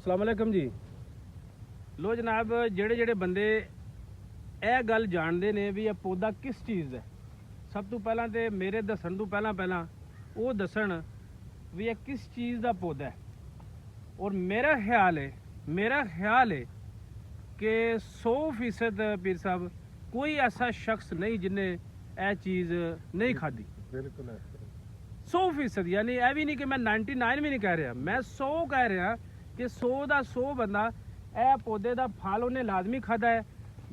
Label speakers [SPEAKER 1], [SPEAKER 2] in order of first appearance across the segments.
[SPEAKER 1] अस्सलाम वालेकुम जी। लो जनाब, जेड़े बंदे ਇਹ ਗੱਲ ਜਾਣਦੇ ਨੇ ਵੀ ਇਹ ਪੌਦਾ ਕਿਸ ਚੀਜ਼ ਹੈ, ਸਭ ਤੋਂ ਪਹਿਲਾਂ ਤੇ ਮੇਰੇ ਦੱਸਣ ਤੋਂ ਪਹਿਲਾਂ ਉਹ ਦੱਸਣ ਵੀ ਇਹ ਕਿਸ ਚੀਜ਼ ਦਾ ਪੌਦਾ ਹੈ। ਔਰ ਮੇਰਾ ਖਿਆਲ ਹੈ ਕਿ 100% ਪੀਰ ਸਾਹਿਬ ਕੋਈ ਐਸਾ ਸ਼ਖਸ ਨਹੀਂ ਜਿਨੇ ਇਹ ਚੀਜ਼ ਨਹੀਂ ਖਾਦੀ।
[SPEAKER 2] बिल्कुल
[SPEAKER 1] 100%, यानी ਇਹ ਵੀ ਨਹੀਂ ਕਿ ਮੈਂ 99 ਵੀ ਨਹੀਂ ਕਹਿ ਰਿਹਾ, ਮੈਂ 100 ਕਹਿ ਰਿਹਾ ਕਿ 100 ਦਾ 100 ਬੰਦਾ ਇਹ ਪੌਦੇ ਦਾ ਫਲ ਉਹਨੇ ਲਾਜ਼ਮੀ ਖਾਦਾ ਹੈ,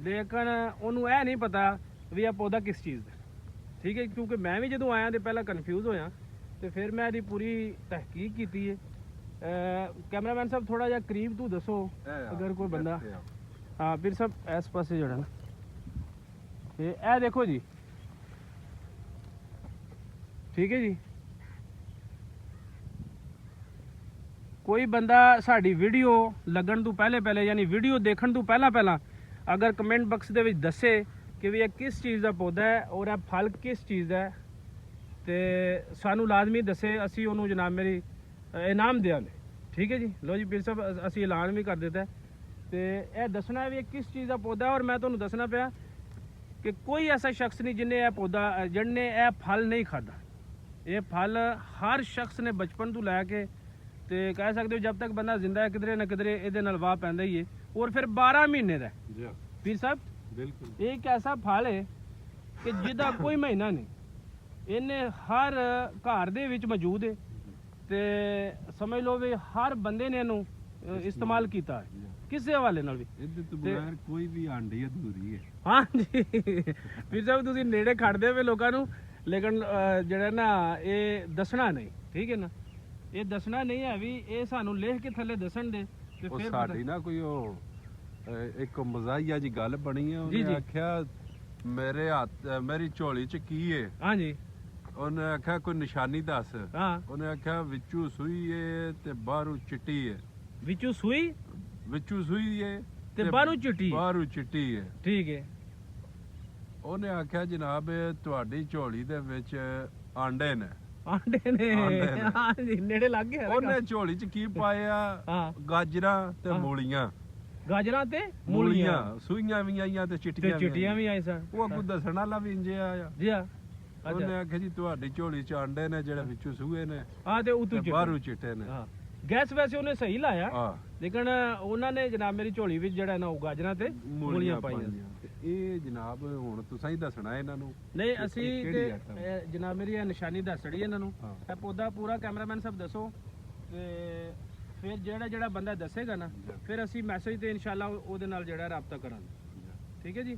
[SPEAKER 1] ਲੇਕਿਨ ਉਹਨੂੰ ਇਹ ਨਹੀਂ ਪਤਾ ਵੀ ਇਹ ਪੌਦਾ ਕਿਸ ਚੀਜ਼ ਦਾ। ਠੀਕ ਹੈ, ਕਿਉਂਕਿ ਮੈਂ ਵੀ ਜਦੋਂ ਆਇਆ ਤੇ ਪਹਿਲਾਂ ਕਨਫਿਊਜ਼ ਹੋਇਆ ਤੇ ਫਿਰ ਮੈਂ ਇਹਦੀ ਪੂਰੀ ਤਹਿਕੀਕ ਕੀਤੀ ਹੈ। ਕੈਮਰਾਮੈਨ ਸਾਹਿਬ ਥੋੜਾ ਜਿਹਾ ਕਰੀਬ ਤੋਂ ਦੱਸੋ ਅਗਰ ਕੋਈ ਬੰਦਾ। ਹਾਂ ਪੀਰ ਸਾਹਿਬ ਇਸ ਪਾਸੇ ਜਿਹੜਾ ਨਾ ਤੇ ਇਹ ਦੇਖੋ ਜੀ, ਠੀਕ ਹੈ ਜੀ। ਕੋਈ ਬੰਦਾ ਸਾਡੀ ਵੀਡੀਓ ਲੱਗਣ ਤੋਂ ਪਹਿਲੇ ਯਾਨੀ ਵੀਡੀਓ ਦੇਖਣ ਤੋਂ ਪਹਿਲਾਂ ਅਗਰ ਕਮੈਂਟ ਬਾਕਸ ਦੇ ਵਿੱਚ ਦੱਸੇ ਕਿ ਵੀ ਇਹ ਕਿਸ ਚੀਜ਼ ਦਾ ਪੌਦਾ ਹੈ ਔਰ ਇਹ ਫਲ ਕਿਸ ਚੀਜ਼ ਦਾ ਹੈ ਤੇ ਸਾਨੂੰ ਲਾਜ਼ਮੀ ਦੱਸੇ, ਅਸੀਂ ਉਹਨੂੰ ਜਨਾਬ ਮੇਰੀ ਇਨਾਮ ਦੇਵਾਂਗੇ। ਠੀਕ ਹੈ ਜੀ। ਲੋ ਜੀ ਪੀਰ ਸਾਹਿਬ ਅਸੀਂ ਐਲਾਨ ਵੀ ਕਰ ਦਿੱਤਾ ਤੇ ਇਹ ਦੱਸਣਾ ਵੀ ਇਹ ਕਿਸ ਚੀਜ਼ ਦਾ ਪੌਦਾ ਹੈ। ਔਰ ਮੈਂ ਤੁਹਾਨੂੰ ਦੱਸਣਾ ਪਿਆ ਕਿ ਕੋਈ ਐਸਾ ਸ਼ਖਸ ਨਹੀਂ ਜਿਹਨੇ ਇਹ ਪੌਦਾ ਜਿਹਨੇ ਇਹ ਫਲ ਨਹੀਂ ਖਾਦਾ। ਇਹ ਫਲ ਹਰ ਸ਼ਖਸ ਨੇ ਬਚਪਨ ਤੋਂ ਲੈ ਕੇ ਤੇ ਕਹਿ ਸਕਦੇ ਹੋ ਜਦ ਤੱਕ ਬੰਦਾ ਜ਼ਿੰਦਾ ਹੈ ਕਿਧਰੇ ਨਾ ਕਿਧਰੇ ਇਹਦੇ ਨਾਲ ਵਾਹ ਪੈਂਦਾ ਹੀ ਹੈ। ਔਰ ਫਿਰ 12 ਮਹੀਨੇ ਦਾ ਪੀਰ ਸਾਹਿਬ
[SPEAKER 2] बिल्कुल
[SPEAKER 1] ਇਹ ਇੱਕ ਐਸਾ ਫਲ ਹੈ ਕਿ ਜਿਹਦਾ ਕੋਈ ਮਹੀਨਾ ਨਹੀਂ, ਇਹਨੇ ਹਰ ਘਰ ਦੇ ਵਿੱਚ ਮੌਜੂਦ ਹੈ ਤੇ ਸਮਝ ਲਓ ਵੀ ਹਰ ਬੰਦੇ ਨੇ ਇਹਨੂੰ ਇਸਤੇਮਾਲ ਕੀਤਾ ਹੈ ਕਿਸੇ ਹਵਾਲੇ ਨਾਲ ਵੀ।
[SPEAKER 2] ਇਹਦੇ ਤੋਂ ਬਗੈਰ ਕੋਈ ਵੀ ਆਂਡੀ ਅਧੂਰੀ ਹੈ।
[SPEAKER 1] ਹਾਂ ਜੀ ਪੀਰ ਸਾਹਿਬ ਤੁਸੀਂ ਨੇੜੇ ਖੜਦੇ ਪਏ ਲੋਕਾਂ ਨੂੰ, ਲੇਕਿਨ ਜਿਹੜਾ ਨਾ ਇਹ ਦੱਸਣਾ ਨਹੀਂ। ਠੀਕ ਹੈ ਨਾ, ਇਹ ਦੱਸਣਾ ਨਹੀਂ ਹੈ ਵੀ ਇਹ ਸਾਨੂੰ ਲਿਖ ਕੇ ਥੱਲੇ ਦੱਸਣ ਦੇ ਤੇ
[SPEAKER 2] ਉਹ
[SPEAKER 1] ਫਿਰ
[SPEAKER 2] ਸਾਡੀ ਨਾ ਕੋਈ ਉਹ ਇੱਕ ਮਜ਼ਾਹੀਆ ਜੀ ਗੱਲ ਬਣੀ ਹੈ। ਉਹਨੇ ਆਖਿਆ ਮੇਰੇ ਹੱਥ ਮੇਰੀ ਝੋਲੀ ਚ ਕੀ ਹੈ।
[SPEAKER 1] ਹਾਂ ਜੀ।
[SPEAKER 2] ਉਹਨੇ ਆਖਿਆ ਕੋਈ ਨਿਸ਼ਾਨੀ ਦੱਸ।
[SPEAKER 1] ਹਾਂ।
[SPEAKER 2] ਉਹਨੇ ਆਖਿਆ ਵਿੱਚੋਂ ਸੂਈ ਹੈ ਤੇ ਬਾਹਰੋਂ ਚਿੱਟੀ ਹੈ।
[SPEAKER 1] ਵਿੱਚੋਂ ਸੂਈ
[SPEAKER 2] ਹੈ
[SPEAKER 1] ਤੇ ਬਾਹਰੋਂ ਚਿੱਟੀ
[SPEAKER 2] ਹੈ।
[SPEAKER 1] ਠੀਕ ਹੈ।
[SPEAKER 2] ਉਹਨੇ ਆਖਿਆ ਜਨਾਬ ਤੁਹਾਡੀ ਝੋਲੀ ਦੇ ਵਿੱਚ ਆਂਡੇ ਨੇ।
[SPEAKER 1] ਆਂਡੇ ਨੇ। ਹਾਂ ਜੀ, ਨੇੜੇ ਲੱਗ ਗਿਆ।
[SPEAKER 2] ਉਹਨੇ ਝੋਲੀ ਚ ਕੀ ਪਾਇਆ? ਗਾਜਰਾਂ ਤੇ ਮੂਲੀਆਂ।
[SPEAKER 1] ਗਾਜਰਾਂ ਤੇ
[SPEAKER 2] ਮੂਲੀਆਂ ਸੂਈਆਂ ਵੀ ਆਈਆਂ ਤੇ
[SPEAKER 1] ਚਿੱਟੀਆਂ ਵੀ ਆਈ ਸਨ।
[SPEAKER 2] ਉਹ ਅੱਗੋਂ ਦੱਸਣ ਵਾਲਾ ਵੀ ਇੰਜੇ ਆਇਆ
[SPEAKER 1] ਜੀ। ਹਾਂ।
[SPEAKER 2] ਉਹਨੇ ਆਖਿਆ ਜੀ ਤੁਹਾਡੀ ਝੋਲੀ ਚ ਆਂਡੇ ਨੇ ਜਿਹੜੇ ਵਿੱਚੋਂ ਸੂਏ ਨੇ
[SPEAKER 1] ਤੇ ਉਤੋਂ
[SPEAKER 2] ਬਾਹਰੋਂ ਚਿੱਟੇ ਨੇ।
[SPEAKER 1] ਹਾਂ, ਗੈਸ ਵੈਸੇ ਉਹਨੇ ਸਹੀ ਲਾਇਆ, ਲੇਕਿਨ ਉਹਨਾਂ ਨੇ ਜਨਾਬ ਮੇਰੀ ਝੋਲੀ ਵਿੱਚ ਜਿਹੜਾ ਨਾ ਉਹ ਗਾਜਰਾਂ ਤੇ ਮੂਲੀਆਂ ਪਾਈਆਂ।
[SPEAKER 2] ਇਹ ਜਨਾਬ ਹੁਣ ਤੁਸੀਂ ਹੀ ਦੱਸਣਾ ਇਹਨਾਂ ਨੂੰ।
[SPEAKER 1] ਨਹੀਂ ਅਸੀਂ ਤੇ ਜਨਾਬ ਮੇਰੀ ਇਹ ਨਿਸ਼ਾਨੀ ਦੱਸੜੀ ਇਹਨਾਂ ਨੂੰ। ਇਹ ਪੌਦਾ ਪੂਰਾ ਕੈਮਰਾਮੈਨ ਸਾਹਿਬ ਦੱਸੋ ਤੇ ਫਿਰ ਜਿਹੜਾ ਬੰਦਾ ਦੱਸੇਗਾ ਨਾ ਫਿਰ ਅਸੀਂ ਮੈਸੇਜ ਤੇ ਇਨਸ਼ਾਅੱਲਾ ਉਹਦੇ ਨਾਲ ਜਿਹੜਾ ਰਾਬਤਾ ਕਰਾਂਗੇ। ਠੀਕ ਹੈ ਜੀ।